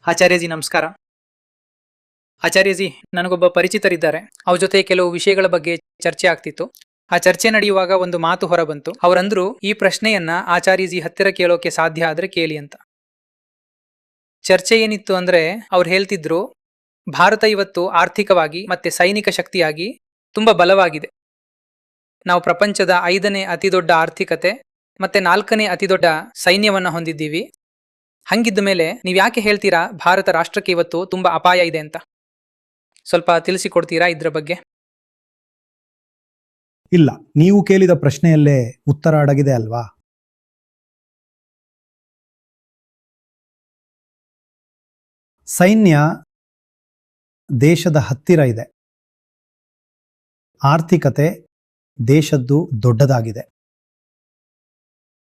ಆಚಾರ್ಯಜಿ ನಮಸ್ಕಾರ. ಆಚಾರ್ಯಜಿ, ನನಗೊಬ್ಬ ಪರಿಚಿತರಿದ್ದಾರೆ. ಅವ್ರ ಜೊತೆ ಕೆಲವು ವಿಷಯಗಳ ಬಗ್ಗೆ ಚರ್ಚೆ ಆಗ್ತಿತ್ತು. ಆ ಚರ್ಚೆ ನಡೆಯುವಾಗ ಒಂದು ಮಾತು ಹೊರ ಬಂತು. ಅವರಂದ್ರು, ಈ ಪ್ರಶ್ನೆಯನ್ನ ಆಚಾರ್ಯಜಿ ಹತ್ತಿರ ಕೇಳೋಕೆ ಸಾಧ್ಯ ಆದ್ರೆ ಕೇಳಿ ಅಂತ. ಚರ್ಚೆ ಏನಿತ್ತು ಅಂದ್ರೆ, ಅವ್ರು ಹೇಳ್ತಿದ್ರು, ಭಾರತ ಇವತ್ತು ಆರ್ಥಿಕವಾಗಿ ಮತ್ತೆ ಸೈನಿಕ ಶಕ್ತಿಯಾಗಿ ತುಂಬಾ ಬಲವಾಗಿದೆ. ನಾವು ಪ್ರಪಂಚದ 5ನೇ ಅತಿ ದೊಡ್ಡ ಆರ್ಥಿಕತೆ ಮತ್ತೆ 4ನೇ ಅತಿ ದೊಡ್ಡ ಸೈನ್ಯವನ್ನ ಹೊಂದಿದ್ದೀವಿ. ಹಂಗಿದ್ದ ಮೇಲೆ ನೀವ್ ಯಾಕೆ ಹೇಳ್ತೀರಾ ಭಾರತ ರಾಷ್ಟ್ರಕ್ಕೆ ಇವತ್ತು ತುಂಬಾ ಅಪಾಯ ಇದೆ ಅಂತ? ಸ್ವಲ್ಪ ತಿಳಿಸಿಕೊಡ್ತೀರಾ ಇದ್ರ ಬಗ್ಗೆ? ಇಲ್ಲ, ನೀವು ಕೇಳಿದ ಪ್ರಶ್ನೆಯಲ್ಲೇ ಉತ್ತರ ಅಡಗಿದೆ ಅಲ್ವಾ? ಸೈನ್ಯ ದೇಶದ ಹತ್ತಿರ ಇದೆ. ಆರ್ಥಿಕತೆ ದೇಶದ್ದು ದೊಡ್ಡದಾಗಿದೆ.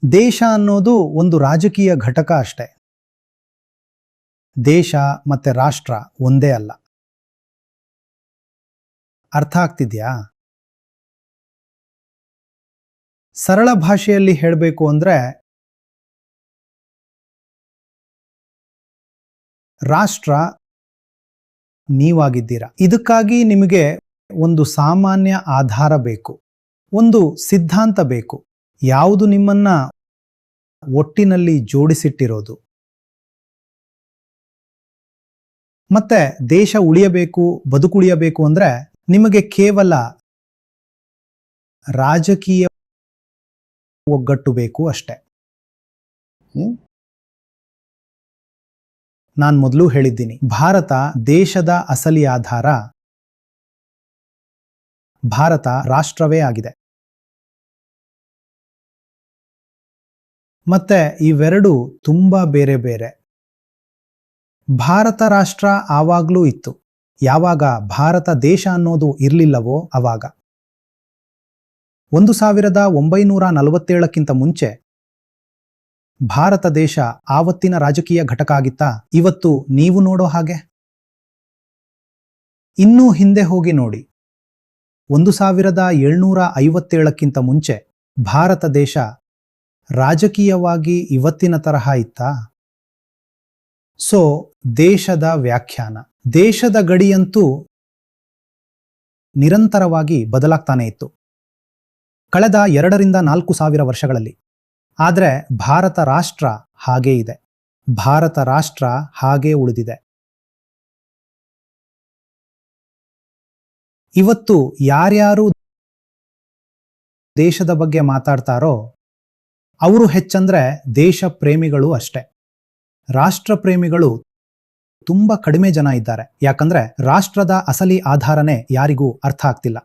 ದೇಶ ಅನ್ನೋದು ಒಂದು ರಾಜಕೀಯ ಘಟಕ ಅಷ್ಟೇ. ದೇಶ ಮತ್ತೆ ರಾಷ್ಟ್ರ ಒಂದೇ ಅಲ್ಲ. ಅರ್ಥ ಆಗ್ತಿದ್ಯಾ? ಸರಳ ಭಾಷೆಯಲ್ಲಿ ಹೇಳಬೇಕು ಅಂದ್ರೆ, ರಾಷ್ಟ್ರ ನೀವಾಗಿದ್ದೀರಾ. ಇದಕ್ಕಾಗಿ ನಿಮಗೆ ಒಂದು ಸಾಮಾನ್ಯ ಆಧಾರ ಬೇಕು, ಒಂದು ಸಿದ್ಧಾಂತ ಬೇಕು, ಯಾವುದು ನಿಮ್ಮನ್ನ ಒಟ್ಟಿನಲ್ಲಿ ಜೋಡಿಸಿಟ್ಟಿರೋದು. ಮತ್ತೆ ದೇಶ ಉಳಿಯಬೇಕು, ಬದುಕುಳಿಯಬೇಕು ಅಂದ್ರೆ ನಿಮಗೆ ಕೇವಲ ರಾಜಕೀಯ ಒಗ್ಗಟ್ಟು ಬೇಕು ಅಷ್ಟೆ. ನಾನು ಮೊದಲು ಹೇಳಿದ್ದೀನಿ, ಭಾರತ ದೇಶದ ಅಸಲಿ ಆಧಾರ ಭಾರತ ರಾಷ್ಟ್ರವೇ ಆಗಿದೆ. ಮತ್ತೆ ಇವೆರಡು ತುಂಬಾ ಬೇರೆ ಬೇರೆ. ಭಾರತ ರಾಷ್ಟ್ರ ಆವಾಗ್ಲೂ ಇತ್ತು. ಯಾವಾಗ ಭಾರತ ದೇಶ ಅನ್ನೋದು ಇರ್ಲಿಲ್ಲವೋ ಅವಾಗ. 1947ಕ್ಕಿಂತ ಮುಂಚೆ ಭಾರತ ದೇಶ ಆವತ್ತಿನ ರಾಜಕೀಯ ಘಟಕ ಆಗಿತ್ತಾ? ಇವತ್ತು ನೀವು ನೋಡೋ ಹಾಗೆ? ಇನ್ನೂ ಹಿಂದೆ ಹೋಗಿ ನೋಡಿ. 1757ಕ್ಕಿಂತ ಮುಂಚೆ ಭಾರತ ದೇಶ ರಾಜಕೀಯವಾಗಿ ಇವತ್ತಿನ ತರಹ ಇತ್ತಾ? ಸೊ ದೇಶದ ವ್ಯಾಖ್ಯಾನ, ದೇಶದ ಗಡಿಯಂತೂ ನಿರಂತರವಾಗಿ ಬದಲಾಗ್ತಾನೆ ಇತ್ತು ಕಳೆದ 2 ರಿಂದ 4 ಸಾವಿರ ವರ್ಷಗಳಲ್ಲಿ. ಆದರೆ ಭಾರತ ರಾಷ್ಟ್ರ ಹಾಗೇ ಇದೆ. ಭಾರತ ರಾಷ್ಟ್ರ ಹಾಗೇ ಉಳಿದಿದೆ. ಇವತ್ತು ಯಾರ್ಯಾರು ದೇಶದ ಬಗ್ಗೆ ಮಾತಾಡ್ತಾರೋ ಅವರು ಹೆಚ್ಚಂದ್ರೆ ದೇಶ ಪ್ರೇಮಿಗಳು ಅಷ್ಟೆ. ರಾಷ್ಟ್ರ ಪ್ರೇಮಿಗಳು ತುಂಬಾ ಕಡಿಮೆ ಜನ ಇದ್ದಾರೆ. ಯಾಕಂದ್ರೆ ರಾಷ್ಟ್ರದ ಅಸಲಿ ಆಧಾರನೇ ಯಾರಿಗೂ ಅರ್ಥ ಆಗ್ತಿಲ್ಲ.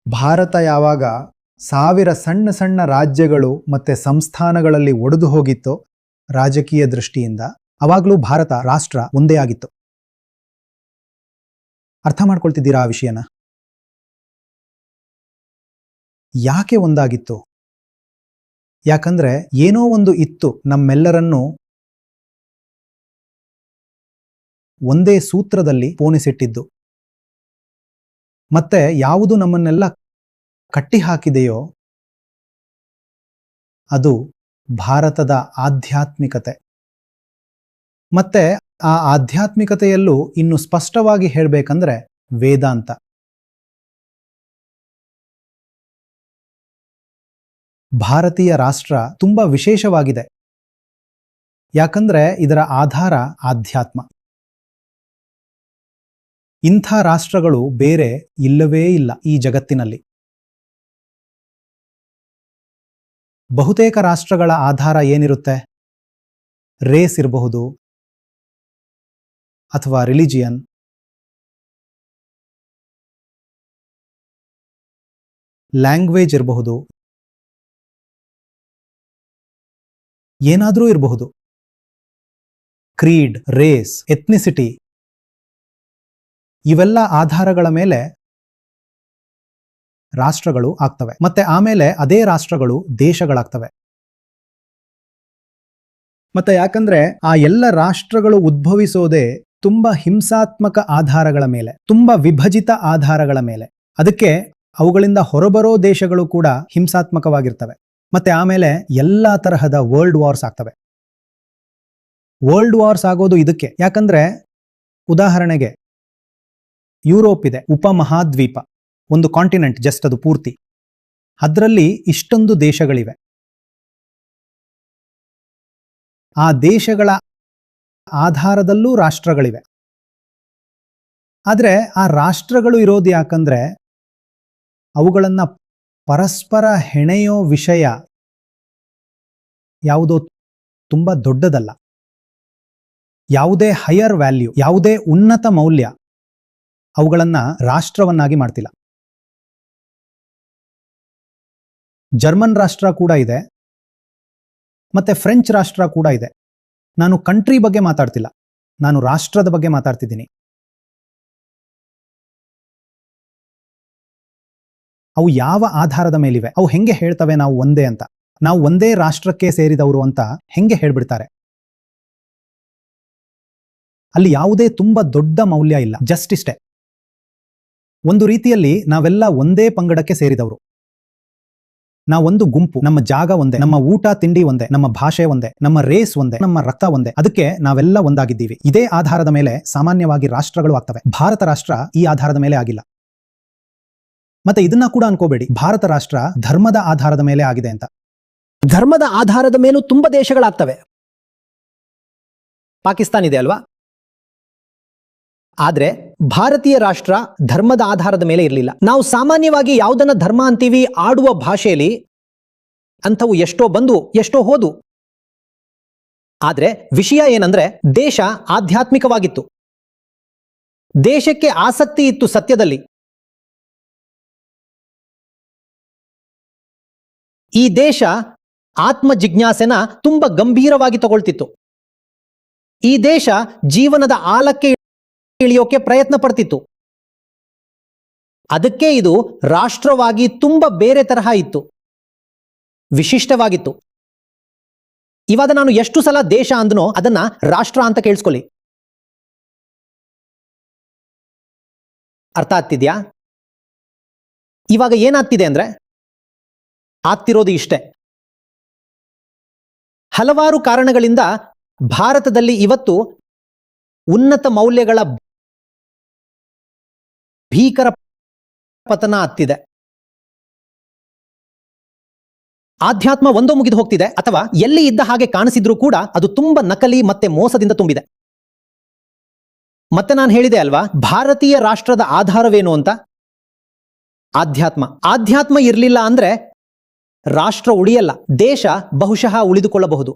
ಭಾರತ ಯಾವಾಗ 1000 ಸಣ್ಣ ಸಣ್ಣ ರಾಜ್ಯಗಳು ಮತ್ತೆ ಸಂಸ್ಥಾನಗಳಲ್ಲಿ ಒಡೆದು ಹೋಗಿತ್ತೋ ರಾಜಕೀಯ ದೃಷ್ಟಿಯಿಂದ, ಅವಾಗಲೂ ಭಾರತ ರಾಷ್ಟ್ರ ಒಂದೇ ಆಗಿತ್ತು. ಅರ್ಥ ಮಾಡ್ಕೊಳ್ತಿದ್ದೀರಾ ಆ ವಿಷಯನ? ಯಾಕೆ ಒಂದಾಗಿತ್ತು? ಯಾಕಂದ್ರೆ ಏನೋ ಒಂದು ಇತ್ತು ನಮ್ಮೆಲ್ಲರನ್ನೂ ಒಂದೇ ಸೂತ್ರದಲ್ಲಿ ಪೋಣಿಸಿಟ್ಟಿದ್ದು. ಮತ್ತೆ ಯಾವುದು ನಮ್ಮನ್ನೆಲ್ಲ ಕಟ್ಟಿ ಹಾಕಿದೆಯೋ ಅದು ಭಾರತದ ಆಧ್ಯಾತ್ಮಿಕತೆ. ಮತ್ತೆ ಆ ಆಧ್ಯಾತ್ಮಿಕತೆಯಲ್ಲೂ ಇನ್ನು ಸ್ಪಷ್ಟವಾಗಿ ಹೇಳಬೇಕಂದ್ರೆ ವೇದಾಂತ. ಭಾರತೀಯ ರಾಷ್ಟ್ರ ತುಂಬಾ ವಿಶೇಷವಾಗಿದೆ. ಯಾಕಂದ್ರೆ ಇದರ ಆಧಾರ ಆಧ್ಯಾತ್ಮ. ಇಂಥ ರಾಷ್ಟ್ರಗಳು ಬೇರೆ ಇಲ್ಲವೇ ಇಲ್ಲ ಈ ಜಗತ್ತಿನಲ್ಲಿ. ಬಹುತೇಕ ರಾಷ್ಟ್ರಗಳ ಆಧಾರ ಏನಿರುತ್ತೆ? ರೇಸ್ ಇರಬಹುದು, ಅಥವಾ ರಿಲಿಜಿಯನ್, ಲ್ಯಾಂಗ್ವೇಜ್ ಇರಬಹುದು, ಏನಾದರೂ ಇರಬಹುದು. ಕ್ರೀಡ್, ರೇಸ್, ಎಥ್ನಿಸಿಟಿ, ಇವೆಲ್ಲ ಆಧಾರಗಳ ಮೇಲೆ ರಾಷ್ಟ್ರಗಳು ಆಗ್ತವೆ. ಮತ್ತೆ ಆಮೇಲೆ ಅದೇ ರಾಷ್ಟ್ರಗಳು ದೇಶಗಳಾಗ್ತವೆ. ಮತ್ತೆ ಯಾಕಂದ್ರೆ ಆ ಎಲ್ಲ ರಾಷ್ಟ್ರಗಳು ಉದ್ಭವಿಸೋದೇ ತುಂಬಾ ಹಿಂಸಾತ್ಮಕ ಆಧಾರಗಳ ಮೇಲೆ, ತುಂಬಾ ವಿಭಜಿತ ಆಧಾರಗಳ ಮೇಲೆ. ಅದಕ್ಕೆ ಅವುಗಳಿಂದ ಹೊರಬರೋ ದೇಶಗಳು ಕೂಡ ಹಿಂಸಾತ್ಮಕವಾಗಿರ್ತವೆ. ಮತ್ತೆ ಆಮೇಲೆ ಎಲ್ಲಾ ತರಹದ ವರ್ಲ್ಡ್ ವಾರ್ಸ್ ಆಗ್ತವೆ. ವರ್ಲ್ಡ್ ವಾರ್ಸ್ ಆಗೋದು ಇದಕ್ಕೆ. ಯಾಕಂದ್ರೆ ಉದಾಹರಣೆಗೆ ಯುರೋಪ್ ಇದೆ, ಉಪಮಹಾದ್ವೀಪ, ಒಂದು ಕಾಂಟಿನೆಂಟ್ ಜಸ್ಟ್, ಅದು ಪೂರ್ತಿ. ಅದರಲ್ಲಿ ಇಷ್ಟೊಂದು ದೇಶಗಳಿವೆ. ಆ ದೇಶಗಳ ಆಧಾರದಲ್ಲೂ ರಾಷ್ಟ್ರಗಳಿವೆ. ಆದರೆ ಆ ರಾಷ್ಟ್ರಗಳು ಇರೋದು ಯಾಕಂದ್ರೆ ಅವುಗಳನ್ನ ಪರಸ್ಪರ ಹೆಣೆಯೋ ವಿಷಯ ಯಾವುದೋ ತುಂಬಾ ದೊಡ್ಡದಲ್ಲ. ಯಾವುದೇ ಹೈಯರ್ ವ್ಯಾಲ್ಯೂ, ಯಾವುದೇ ಉನ್ನತ ಮೌಲ್ಯ ಅವುಗಳನ್ನ ರಾಷ್ಟ್ರವನ್ನಾಗಿ ಮಾಡ್ತಿಲ್ಲ. ಜರ್ಮನ್ ರಾಷ್ಟ್ರ ಕೂಡ ಇದೆ, ಮತ್ತೆ ಫ್ರೆಂಚ್ ರಾಷ್ಟ್ರ ಕೂಡ ಇದೆ. ನಾನು ಕಂಟ್ರಿ ಬಗ್ಗೆ ಮಾತಾಡ್ತಿಲ್ಲ, ನಾನು ರಾಷ್ಟ್ರದ ಬಗ್ಗೆ ಮಾತಾಡ್ತಿದ್ದೀನಿ. ಅವು ಯಾವ ಆಧಾರದ ಮೇಲಿವೆ? ಅವು ಹೆಂಗೆ ಹೇಳ್ತವೆ ನಾವು ಒಂದೇ ಅಂತ? ನಾವು ಒಂದೇ ರಾಷ್ಟ್ರಕ್ಕೆ ಸೇರಿದವರು ಅಂತ ಹೆಂಗೆ ಹೇಳ್ಬಿಡ್ತಾರೆ? ಅಲ್ಲಿ ಯಾವುದೇ ತುಂಬಾ ದೊಡ್ಡ ಮೌಲ್ಯ ಇಲ್ಲ, ಜಸ್ಟ್ ಇಷ್ಟೇ. ಒಂದು ರೀತಿಯಲ್ಲಿ ನಾವೆಲ್ಲ ಒಂದೇ ಪಂಗಡಕ್ಕೆ ಸೇರಿದವರು. ನಾವೊಂದು ಗುಂಪು, ನಮ್ಮ ಜಾಗ ಒಂದೇ, ನಮ್ಮ ಊಟ ತಿಂಡಿ ಒಂದೇ, ನಮ್ಮ ಭಾಷೆ ಒಂದೇ, ನಮ್ಮ ರೇಸ್ ಒಂದೇ, ನಮ್ಮ ರಕ್ತ ಒಂದೇ. ಅದಕ್ಕೆ ನಾವೆಲ್ಲ ಒಂದಾಗಿದ್ದೀವಿ. ಇದೇ ಆಧಾರದ ಮೇಲೆ ಸಾಮಾನ್ಯವಾಗಿ ರಾಷ್ಟ್ರಗಳು ಆಗ್ತವೆ. ಭಾರತ ರಾಷ್ಟ್ರ ಈ ಆಧಾರದ ಮೇಲೆ ಆಗಿಲ್ಲ. ಮತ್ತೆ ಇದನ್ನ ಕೂಡ ಅನ್ಕೋಬೇಡಿ, ಭಾರತ ರಾಷ್ಟ್ರ ಧರ್ಮದ ಆಧಾರದ ಮೇಲೆ ಆಗಿದೆ ಅಂತ. ಧರ್ಮದ ಆಧಾರದ ಮೇಲೂ ತುಂಬಾ ದೇಶಗಳಾಗ್ತವೆ. ಪಾಕಿಸ್ತಾನ ಇದೆ ಅಲ್ವಾ? ಆದ್ರೆ ಭಾರತೀಯ ರಾಷ್ಟ್ರ ಧರ್ಮದ ಆಧಾರದ ಮೇಲೆ ಇರಲಿಲ್ಲ. ನಾವು ಸಾಮಾನ್ಯವಾಗಿ ಯಾವುದನ್ನ ಧರ್ಮ ಅಂತೀವಿ ಆಡುವ ಭಾಷೆಯಲ್ಲಿ, ಅಂಥವು ಎಷ್ಟೋ ಬಂದು ಎಷ್ಟೋ ಹೋದು. ಆದ್ರೆ ವಿಷಯ ಏನಂದ್ರೆ ದೇಶ ಆಧ್ಯಾತ್ಮಿಕವಾಗಿತ್ತು. ದೇಶಕ್ಕೆ ಆಸಕ್ತಿ ಇತ್ತು ಸತ್ಯದಲ್ಲಿ. ಈ ದೇಶ ಆತ್ಮ ಜಿಜ್ಞಾಸೆನ ತುಂಬಾ ಗಂಭೀರವಾಗಿ ತಗೊಳ್ತಿತ್ತು. ಈ ದೇಶ ಜೀವನದ ಆಳಕ್ಕೆ ಇಳಿಯೋಕೆ ಪ್ರಯತ್ನ ಪಡ್ತಿತ್ತು. ಅದಕ್ಕೆ ಇದು ರಾಷ್ಟ್ರವಾಗಿ ತುಂಬಾ ಬೇರೆ ತರಹ ಇತ್ತು, ವಿಶಿಷ್ಟವಾಗಿತ್ತು. ಇವಾಗ ನಾನು ಎಷ್ಟು ಸಲ ದೇಶ ಅಂದನೋ ಅದನ್ನ ರಾಷ್ಟ್ರ ಅಂತ ಕೇಳಿಸ್ಕೊಳ್ಳಿ. ಅರ್ಥ ಆಗ್ತಿದ್ಯಾ? ಇವಾಗ ಏನಾಗ್ತಿದೆ ಅಂದ್ರೆ, ಆಗ್ತಿರೋದು ಇಷ್ಟೇ. ಹಲವಾರು ಕಾರಣಗಳಿಂದ ಭಾರತದಲ್ಲಿ ಇವತ್ತು ಉನ್ನತ ಮೌಲ್ಯಗಳ ಭೀಕರ ಪತನ ಆಗ್ತಿದೆ. ಆಧ್ಯಾತ್ಮ ಒಂದೋ ಮುಗಿದು ಹೋಗ್ತಿದೆ, ಅಥವಾ ಎಲ್ಲಿ ಇದ್ದ ಹಾಗೆ ಕಾಣಿಸಿದ್ರೂ ಕೂಡ ಅದು ತುಂಬಾ ನಕಲಿ ಮತ್ತೆ ಮೋಸದಿಂದ ತುಂಬಿದೆ. ಮತ್ತೆ ನಾನು ಹೇಳಿದೆ ಅಲ್ವಾ, ಭಾರತೀಯ ರಾಷ್ಟ್ರದ ಆಧಾರವೇನು ಅಂತ? ಆಧ್ಯಾತ್ಮ. ಆಧ್ಯಾತ್ಮ ಇರಲಿಲ್ಲ ಅಂದ್ರೆ ರಾಷ್ಟ್ರ ಉಳಿಯಲ್ಲ, ದೇಶ ಬಹುಶಃ ಉಳಿದುಕೊಳ್ಳಬಹುದು.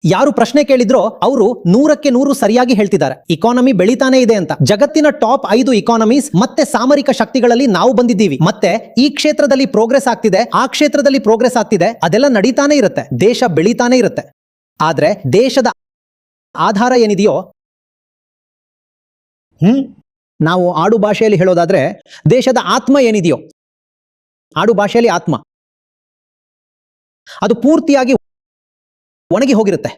ಯಾರು ಪ್ರಶ್ನೆ ಕೇಳಿದ್ರೋ ಅವರು 100ಕ್ಕೆ 100 ಸರಿಯಾಗಿ ಹೇಳ್ತಿದ್ದಾರೆ. ಇಕಾನಮಿ ಬೆಳಿತಾನೆ ಇದೆ ಅಂತ. ಜಗತ್ತಿನ ಟಾಪ್ 5 ಇಕಾನಮೀಸ್ ಮತ್ತೆ ಸಾಮರಿಕ ಶಕ್ತಿಗಳಲ್ಲಿ ನಾವು ಬಂದಿದ್ದೀವಿ. ಮತ್ತೆ ಈ ಕ್ಷೇತ್ರದಲ್ಲಿ ಪ್ರೋಗ್ರೆಸ್ ಆಗ್ತಿದೆ, ಆ ಕ್ಷೇತ್ರದಲ್ಲಿ ಪ್ರೋಗ್ರೆಸ್ ಆಗ್ತಿದೆ, ಅದೆಲ್ಲ ನಡೀತಾನೆ ಇರುತ್ತೆ, ದೇಶ ಬೆಳಿತಾನೆ ಇರುತ್ತೆ. ಆದ್ರೆ ದೇಶದ ಆಧಾರ ಏನಿದೆಯೋ, ನಾವು ಆಡು ಭಾಷೆಯಲ್ಲಿ ಹೇಳೋದಾದ್ರೆ ದೇಶದ ಆತ್ಮ ಏನಿದೆಯೋ, ಆಡು ಭಾಷೆಯಲ್ಲಿ ಆತ್ಮ, ಅದು ಪೂರ್ತಿಯಾಗಿ ಒಣಗಿ ಹೋಗಿರುತ್ತೆ.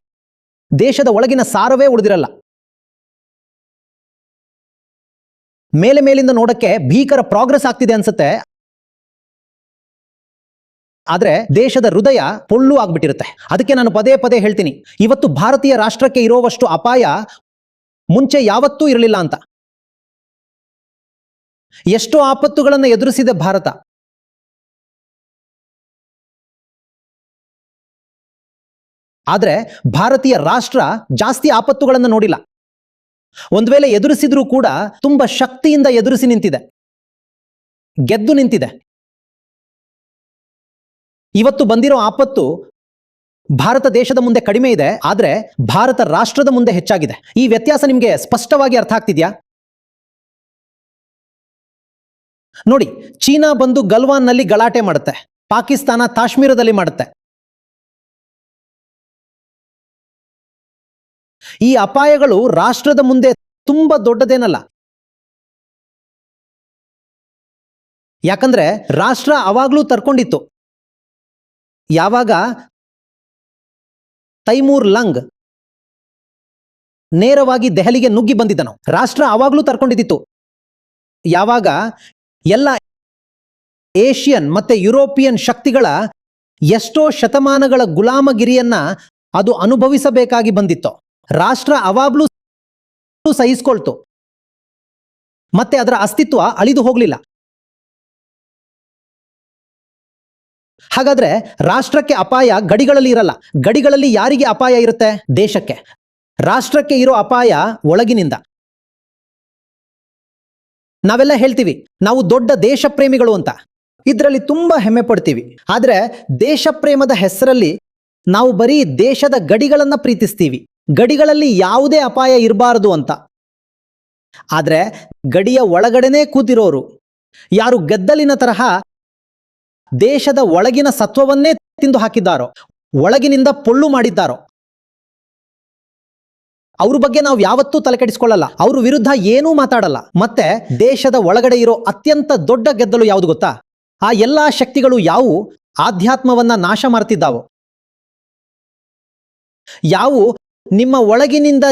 ದೇಶದ ಒಳಗಿನ ಸಾರವೇ ಉಳಿದಿರಲ್ಲ. ಮೇಲೆ ಮೇಲಿಂದ ನೋಡಕ್ಕೆ ಭೀಕರ ಪ್ರೋಗ್ರೆಸ್ ಆಗ್ತಿದೆ ಅನ್ಸುತ್ತೆ, ಆದ್ರೆ ದೇಶದ ಹೃದಯ ಪೊಳ್ಳು ಆಗ್ಬಿಟ್ಟಿರುತ್ತೆ. ಅದಕ್ಕೆ ನಾನು ಪದೇ ಪದೇ ಹೇಳ್ತೀನಿ, ಇವತ್ತು ಭಾರತೀಯ ರಾಷ್ಟ್ರಕ್ಕೆ ಇರೋವಷ್ಟು ಅಪಾಯ ಮುಂಚೆ ಯಾವತ್ತೂ ಇರಲಿಲ್ಲ ಅಂತ. ಎಷ್ಟೋ ಆಪತ್ತುಗಳನ್ನು ಎದುರಿಸಿದೆ ಭಾರತ. ಆದ್ರೆ ಭಾರತೀಯ ರಾಷ್ಟ್ರ ಜಾಸ್ತಿ ಆಪತ್ತುಗಳನ್ನು ನೋಡಿಲ್ಲ. ಒಂದ್ ವೇಳೆ ಎದುರಿಸಿದ್ರೂ ಕೂಡ ತುಂಬಾ ಶಕ್ತಿಯಿಂದ ಎದುರಿಸಿ ನಿಂತಿದೆ, ಗೆದ್ದು ನಿಂತಿದೆ. ಇವತ್ತು ಬಂದಿರೋ ಆಪತ್ತು ಭಾರತ ದೇಶದ ಮುಂದೆ ಕಡಿಮೆ ಇದೆ, ಆದ್ರೆ ಭಾರತ ರಾಷ್ಟ್ರದ ಮುಂದೆ ಹೆಚ್ಚಾಗಿದೆ. ಈ ವ್ಯತ್ಯಾಸ ನಿಮ್ಗೆ ಸ್ಪಷ್ಟವಾಗಿ ಅರ್ಥ ಆಗ್ತಿದ್ಯಾ? ನೋಡಿ, ಚೀನಾ ಬಂದು ಗಲ್ವಾನ್ನಲ್ಲಿ ಗಲಾಟೆ ಮಾಡುತ್ತೆ, ಪಾಕಿಸ್ತಾನ ಕಾಶ್ಮೀರದಲ್ಲಿ ಮಾಡುತ್ತೆ. ಈ ಅಪಾಯಗಳು ರಾಷ್ಟ್ರದ ಮುಂದೆ ತುಂಬಾ ದೊಡ್ಡದೇನಲ್ಲ. ಯಾಕಂದ್ರೆ ರಾಷ್ಟ್ರ ಅವಾಗ್ಲೂ ತರ್ಕೊಂಡಿತ್ತು. ಯಾವಾಗ ತೈಮೂರ್ ಲಂಗ್ ನೇರವಾಗಿ ದೆಹಲಿಗೆ ನುಗ್ಗಿ ಬಂದಿದ್ದನು, ರಾಷ್ಟ್ರ ಅವಾಗ್ಲೂ ತರ್ಕೊಂಡಿದ್ದಿತ್ತು. ಯಾವಾಗ ಎಲ್ಲ ಏಷ್ಯನ್ ಮತ್ತೆ ಯುರೋಪಿಯನ್ ಶಕ್ತಿಗಳ ಎಷ್ಟೋ ಶತಮಾನಗಳ ಗುಲಾಮಗಿರಿಯನ್ನ ಅದು ಅನುಭವಿಸಬೇಕಾಗಿ ಬಂದಿತ್ತು, ರಾಷ್ಟ್ರ ಅವಾಗ್ಲೂ ಸಹಿಸ್ಕೊಳ್ತು, ಮತ್ತೆ ಅದರ ಅಸ್ತಿತ್ವ ಅಳಿದು ಹೋಗ್ಲಿಲ್ಲ. ಹಾಗಾದ್ರೆ ರಾಷ್ಟ್ರಕ್ಕೆ ಅಪಾಯ ಗಡಿಗಳಲ್ಲಿ ಇರಲ್ಲ. ಗಡಿಗಳಲ್ಲಿ ಯಾರಿಗೆ ಅಪಾಯ ಇರುತ್ತೆ? ದೇಶಕ್ಕೆ. ರಾಷ್ಟ್ರಕ್ಕೆ ಇರೋ ಅಪಾಯ ಒಳಗಿನಿಂದ. ನಾವೆಲ್ಲ ಹೇಳ್ತೀವಿ ನಾವು ದೊಡ್ಡ ದೇಶ ಪ್ರೇಮಿಗಳು ಅಂತ, ಇದರಲ್ಲಿ ತುಂಬಾ ಹೆಮ್ಮೆ ಪಡ್ತೀವಿ. ಆದ್ರೆ ದೇಶ ಪ್ರೇಮದ ಹೆಸರಲ್ಲಿ ನಾವು ಬರೀ ದೇಶದ ಗಡಿಗಳನ್ನ ಪ್ರೀತಿಸ್ತೀವಿ, ಗಡಿಗಳಲ್ಲಿ ಯಾವುದೇ ಅಪಾಯ ಇರಬಾರದು ಅಂತ. ಆದ್ರೆ ಗಡಿಯ ಒಳಗಡೆನೆ ಕೂತಿರೋರು ಯಾರು ಗೆದ್ದಲಿನ ತರಹ ದೇಶದ ಒಳಗಿನ ಸತ್ವವನ್ನೇ ತಿಂದು ಹಾಕಿದ್ದಾರೋ, ಒಳಗಿನಿಂದ ಪೊಳ್ಳು ಮಾಡಿದ್ದಾರೋ, ಅವ್ರ ಬಗ್ಗೆ ನಾವು ಯಾವತ್ತೂ ತಲೆಕೆಡಿಸ್ಕೊಳ್ಳಲ್ಲ, ಅವ್ರ ವಿರುದ್ಧ ಏನೂ ಮಾತಾಡಲ್ಲ. ಮತ್ತೆ ದೇಶದ ಒಳಗಡೆ ಇರೋ ಅತ್ಯಂತ ದೊಡ್ಡ ಗೆದ್ದಲು ಯಾವುದು ಗೊತ್ತಾ? ಆ ಎಲ್ಲಾ ಶಕ್ತಿಗಳು ಯಾವು ಆಧ್ಯಾತ್ಮವನ್ನ ನಾಶ ಮಾಡ್ತಿದ್ದಾವೋ, ಯಾವು ನಿಮ್ಮ ಒಳಗಿನಿಂದ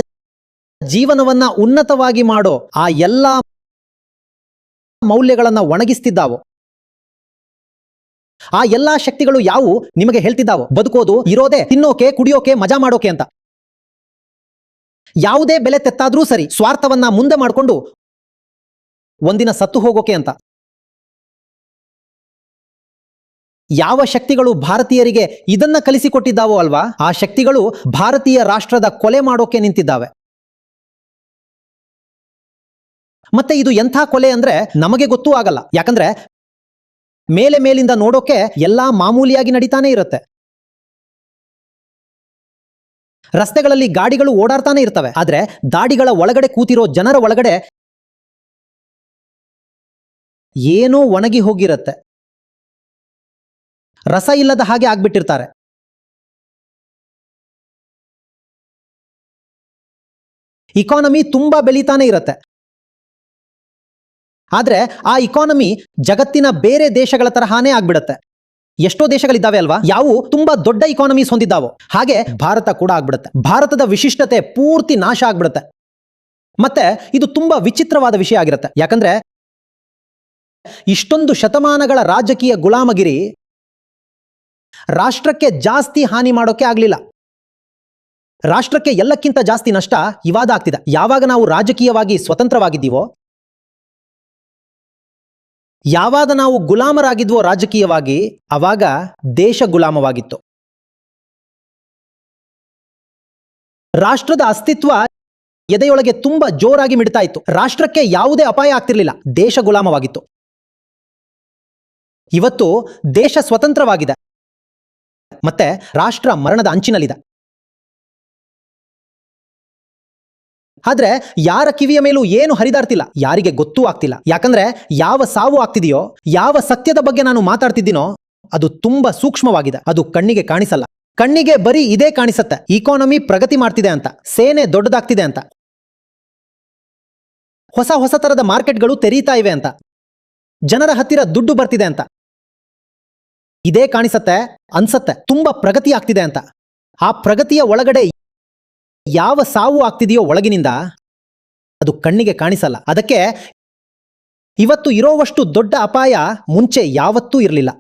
ಜೀವನವನ್ನ ಉನ್ನತವಾಗಿ ಮಾಡೋ ಆ ಎಲ್ಲಾ ಮೌಲ್ಯಗಳನ್ನ ಒಣಗಿಸ್ತಿದ್ದಾವೋ, ಆ ಎಲ್ಲಾ ಶಕ್ತಿಗಳು ಯಾವು ನಿಮಗೆ ಹೇಳ್ತಿದ್ದಾವೋ ಬದುಕೋದು ಇರೋದೇ ತಿನ್ನೋಕೆ ಕುಡಿಯೋಕೆ ಮಜಾ ಮಾಡೋಕೆ ಅಂತ. ಯಾವುದೇ ಬೆಲೆ ತೆತ್ತಾದ್ರೂ ಸರಿ, ಸ್ವಾರ್ಥವನ್ನ ಮುಂದೆ ಮಾಡಿಕೊಂಡು ಒಂದಿನ ಸತ್ತು ಹೋಗೋಕೆ ಅಂತ. ಯಾವ ಶಕ್ತಿಗಳು ಭಾರತೀಯರಿಗೆ ಇದನ್ನ ಕಲಿಸಿಕೊಟ್ಟಿದ್ದಾವೋ ಅಲ್ವಾ, ಆ ಶಕ್ತಿಗಳು ಭಾರತೀಯ ರಾಷ್ಟ್ರದ ಕೊಲೆ ಮಾಡೋಕೆ ನಿಂತಿದ್ದಾವೆ. ಮತ್ತೆ ಇದು ಎಂಥ ಕೊಲೆ ಅಂದ್ರೆ ನಮಗೆ ಗೊತ್ತೂ ಆಗಲ್ಲ. ಯಾಕಂದ್ರೆ ಮೇಲಿಂದ ನೋಡೋಕೆ ಎಲ್ಲಾ ಮಾಮೂಲಿಯಾಗಿ ನಡೀತಾನೆ ಇರುತ್ತೆ. ರಸ್ತೆಗಳಲ್ಲಿ ಗಾಡಿಗಳು ಓಡಾಡ್ತಾನೆ ಇರ್ತವೆ. ಆದ್ರೆ ದಾಡಿಗಳ ಒಳಗಡೆ ಕೂತಿರೋ ಜನರ ಒಳಗಡೆ ಏನೋ ಒಣಗಿ ಹೋಗಿರುತ್ತೆ, ರಸ ಇಲ್ಲದ ಹಾಗೆ ಆಗ್ಬಿಟ್ಟಿರ್ತಾರೆ. ಇಕಾನಮಿ ತುಂಬಾ ಬೆಳೀತಾನೆ ಇರುತ್ತೆ. ಆದ್ರೆ ಆ ಇಕಾನಮಿ ಜಗತ್ತಿನ ಬೇರೆ ದೇಶಗಳ ತರಹಾನೇ ಆಗ್ಬಿಡುತ್ತೆ. ಎಷ್ಟೋ ದೇಶಗಳಿದ್ದಾವೆ ಅಲ್ವಾ, ಯಾವು ತುಂಬಾ ದೊಡ್ಡ ಇಕಾನಮೀಸ್ ಹೊಂದಿದ್ದಾವೋ, ಹಾಗೆ ಭಾರತ ಕೂಡ ಆಗ್ಬಿಡುತ್ತೆ. ಭಾರತದ ವಿಶಿಷ್ಟತೆ ಪೂರ್ತಿ ನಾಶ ಆಗ್ಬಿಡುತ್ತೆ. ಮತ್ತೆ ಇದು ತುಂಬಾ ವಿಚಿತ್ರವಾದ ವಿಷಯ ಆಗಿರುತ್ತೆ. ಯಾಕಂದ್ರೆ ಇಷ್ಟೊಂದು ಶತಮಾನಗಳ ರಾಜಕೀಯ ಗುಲಾಮಗಿರಿ ರಾಷ್ಟ್ರಕ್ಕೆ ಜಾಸ್ತಿ ಹಾನಿ ಮಾಡೋಕೆ ಆಗ್ಲಿಲ್ಲ. ರಾಷ್ಟ್ರಕ್ಕೆ ಎಲ್ಲಕ್ಕಿಂತ ಜಾಸ್ತಿ ನಷ್ಟ ಇವಾದ ಆಗ್ತಿದೆ. ಯಾವಾಗ ನಾವು ರಾಜಕೀಯವಾಗಿ ಸ್ವತಂತ್ರವಾಗಿದ್ದೀವೋ, ಯಾವಾಗ ನಾವು ಗುಲಾಮರಾಗಿದ್ವೋ ರಾಜಕೀಯವಾಗಿ, ಅವಾಗ ದೇಶ ಗುಲಾಮವಾಗಿತ್ತು. ರಾಷ್ಟ್ರದ ಅಸ್ತಿತ್ವ ಎದೆಯೊಳಗೆ ತುಂಬಾ ಜೋರಾಗಿ ಮಿಡ್ತಾ ಇತ್ತು. ರಾಷ್ಟ್ರಕ್ಕೆ ಯಾವುದೇ ಅಪಾಯ ಆಗ್ತಿರ್ಲಿಲ್ಲ, ದೇಶ ಗುಲಾಮವಾಗಿತ್ತು. ಇವತ್ತು ದೇಶ ಸ್ವತಂತ್ರವಾಗಿದೆ, ಮತ್ತೆ ರಾಷ್ಟ್ರ ಮರಣದ ಅಂಚಿನಲ್ಲಿದೆ. ಆದ್ರೆ ಯಾರ ಕಿವಿಯ ಮೇಲೂ ಏನು ಹರಿದಾಡ್ತಿಲ್ಲ, ಯಾರಿಗೆ ಗೊತ್ತೂ ಆಗ್ತಿಲ್ಲ. ಯಾಕಂದ್ರೆ ಯಾವ ಸಾವು ಆಗ್ತಿದೆಯೋ, ಯಾವ ಸತ್ಯದ ಬಗ್ಗೆ ನಾನು ಮಾತಾಡ್ತಿದ್ದೀನೋ ಅದು ತುಂಬಾ ಸೂಕ್ಷ್ಮವಾಗಿದೆ. ಅದು ಕಣ್ಣಿಗೆ ಕಾಣಿಸಲ್ಲ. ಕಣ್ಣಿಗೆ ಬರೀ ಇದೇ ಕಾಣಿಸುತ್ತೆ, ಇಕಾನಮಿ ಪ್ರಗತಿ ಮಾಡ್ತಿದೆ ಅಂತ, ಸೇನೆ ದೊಡ್ಡದಾಗ್ತಿದೆ ಅಂತ, ಹೊಸ ಹೊಸ ತರದ ಮಾರ್ಕೆಟ್ಗಳು ತೆರೀತಾ ಇವೆ ಅಂತ, ಜನರ ಹತ್ತಿರ ದುಡ್ಡು ಬರ್ತಿದೆ ಅಂತ. ಇದೇ ಕಾಣಿಸತ್ತೆ, ಅನ್ಸತ್ತೆ ತುಂಬಾ ಪ್ರಗತಿ ಆಗ್ತಿದೆ ಅಂತ. ಆ ಪ್ರಗತಿಯ ಒಳಗಡೆ ಯಾವ ಸಾವು ಆಗ್ತಿದೆಯೋ ಒಳಗಿನಿಂದ, ಅದು ಕಣ್ಣಿಗೆ ಕಾಣಿಸಲ್ಲ. ಅದಕ್ಕೆ ಇವತ್ತು ಇರೋವಷ್ಟು ದೊಡ್ಡ ಅಪಾಯ ಮುಂಚೆ ಯಾವತ್ತೂ ಇರಲಿಲ್ಲ.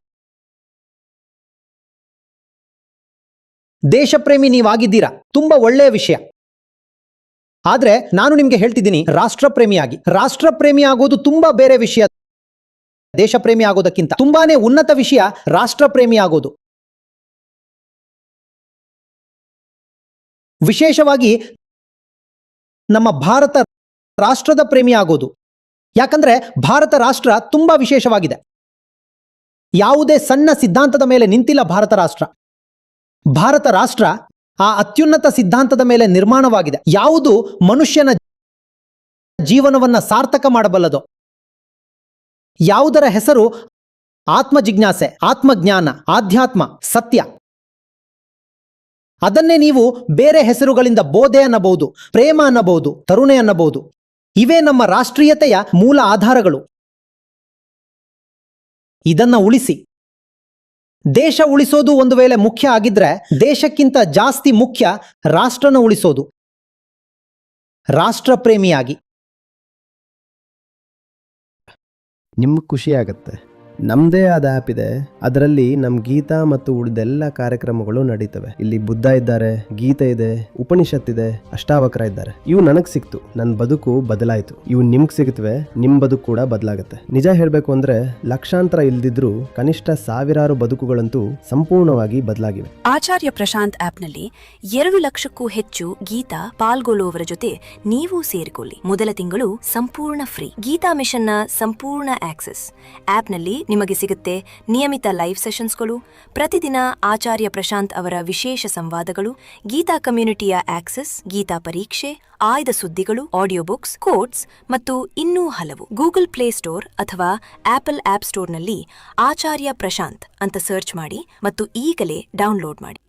ದೇಶಪ್ರೇಮಿ ನೀವಾಗಿದ್ದೀರಾ, ತುಂಬಾ ಒಳ್ಳೆಯ ವಿಷಯ. ಆದ್ರೆ ನಾನು ನಿಮ್ಗೆ ಹೇಳ್ತಿದ್ದೀನಿ, ರಾಷ್ಟ್ರಪ್ರೇಮಿಯಾಗಿ. ರಾಷ್ಟ್ರಪ್ರೇಮಿ ಆಗೋದು ತುಂಬಾ ಬೇರೆ ವಿಷಯ. ದೇಶಪ್ರೇಮಿ ಆಗೋದಕ್ಕಿಂತ ತುಂಬಾನೇ ಉನ್ನತ ವಿಷಯ ರಾಷ್ಟ್ರಪ್ರೇಮಿ ಆಗೋದು. ವಿಶೇಷವಾಗಿ ನಮ್ಮ ಭಾರತ ರಾಷ್ಟ್ರದ ಪ್ರೇಮಿ ಆಗೋದು. ಯಾಕಂದ್ರೆ ಭಾರತ ರಾಷ್ಟ್ರ ತುಂಬಾ ವಿಶೇಷವಾಗಿದೆ. ಯಾವುದೇ ಸಣ್ಣ ಸಿದ್ಧಾಂತದ ಮೇಲೆ ನಿಂತಿಲ್ಲ ಭಾರತ ರಾಷ್ಟ್ರ. ಭಾರತ ರಾಷ್ಟ್ರ ಆ ಅತ್ಯುನ್ನತ ಸಿದ್ಧಾಂತದ ಮೇಲೆ ನಿರ್ಮಾಣವಾಗಿದೆ. ಯಾವುದು ಮನುಷ್ಯನ ಜೀವನವನ್ನ ಸಾರ್ಥಕ ಮಾಡಬಲ್ಲದೋ, ಯಾವುದರ ಹೆಸರು ಆತ್ಮ ಜಿಜ್ಞಾಸೆ, ಆತ್ಮಜ್ಞಾನ, ಆಧ್ಯಾತ್ಮ, ಸತ್ಯ. ಅದನ್ನೇ ನೀವು ಬೇರೆ ಹೆಸರುಗಳಿಂದ ಬೋಧೆ ಅನ್ನಬಹುದು, ಪ್ರೇಮ ಅನ್ನಬಹುದು, ಕರುಣೆ ಅನ್ನಬಹುದು. ಇವೇ ನಮ್ಮ ರಾಷ್ಟ್ರೀಯತೆಯ ಮೂಲ ಆಧಾರಗಳು. ಇದನ್ನ ಉಳಿಸಿ. ದೇಶ ಉಳಿಸೋದು ಒಂದು ವೇಳೆ ಮುಖ್ಯ ಆಗಿದ್ರೆ, ದೇಶಕ್ಕಿಂತ ಜಾಸ್ತಿ ಮುಖ್ಯ ರಾಷ್ಟ್ರನ ಉಳಿಸೋದು. ರಾಷ್ಟ್ರಪ್ರೇಮಿಯಾಗಿ. ನಿಮ್ಗೆ ಖುಷಿ ಆಗತ್ತೆ, ನಮ್ದೇ ಆದ ಆ್ಯಪ್ ಇದೆ. ಅದರಲ್ಲಿ ನಮ್ ಗೀತಾ ಮತ್ತು ಉಳಿದೆಲ್ಲ ಕಾರ್ಯಕ್ರಮಗಳು ನಡೀತವೆ. ಇಲ್ಲಿ ಬುದ್ಧ ಇದ್ದಾರೆ, ಗೀತೆ ಇದೆ, ಉಪನಿಷತ್ ಇದೆ, ಅಷ್ಟಾವಕ್ರ ಇದ್ದಾರೆ. ಇವು ನನಗ್ ಸಿಕ್ತು, ನನ್ನ ಬದುಕು ಬದಲಾಯಿತು. ಇವು ನಿಮ್ಗೆ ಸಿಗುತ್ತವೆ, ನಿಮ್ ಬದುಕು ಕೂಡ ಬದಲಾಗುತ್ತೆ. ನಿಜ ಹೇಳ್ಬೇಕು ಅಂದ್ರೆ ಲಕ್ಷಾಂತರ ಇಲ್ದಿದ್ರು ಕನಿಷ್ಠ ಸಾವಿರಾರು ಬದುಕುಗಳಂತೂ ಸಂಪೂರ್ಣವಾಗಿ ಬದಲಾಗಿವೆ. ಆಚಾರ್ಯ ಪ್ರಶಾಂತ್ ಆಪ್ನಲ್ಲಿ 2 ಲಕ್ಷಕ್ಕೂ ಹೆಚ್ಚು ಗೀತಾ ಪಾಲ್ಗೊಳ್ಳುವವರ ಜೊತೆ ನೀವು ಸೇರಿಕೊಳ್ಳಿ. ಮೊದಲ ತಿಂಗಳು ಸಂಪೂರ್ಣ ಫ್ರೀ. ಗೀತಾ ಮಿಷನ್ನ ಸಂಪೂರ್ಣ ಆಕ್ಸೆಸ್ ಆಪ್ನಲ್ಲಿ ನಿಮಗೆ ಸಿಗುತ್ತೆ. ನಿಯಮಿತ ಲೈವ್ ಸೆಷನ್ಸ್ಗಳು, ಪ್ರತಿದಿನ ಆಚಾರ್ಯ ಪ್ರಶಾಂತ್ ಅವರ ವಿಶೇಷ ಸಂವಾದಗಳು, ಗೀತಾ ಕಮ್ಯುನಿಟಿಯ ಆಕ್ಸೆಸ್, ಗೀತಾ ಪರೀಕ್ಷೆ, ಆಯ್ದ ಸುದ್ದಿಗಳು, ಆಡಿಯೋ ಬುಕ್ಸ್, ಕೋಟ್ಸ್ ಮತ್ತು ಇನ್ನೂ ಹಲವು. ಗೂಗಲ್ ಪ್ಲೇ ಸ್ಟೋರ್ ಅಥವಾ ಆಪಲ್ ಆಪ್ ಸ್ಟೋರ್ನಲ್ಲಿ ಆಚಾರ್ಯ ಪ್ರಶಾಂತ್ ಅಂತ ಸರ್ಚ್ ಮಾಡಿ ಮತ್ತು ಈಗಲೇ ಡೌನ್ಲೋಡ್ ಮಾಡಿ.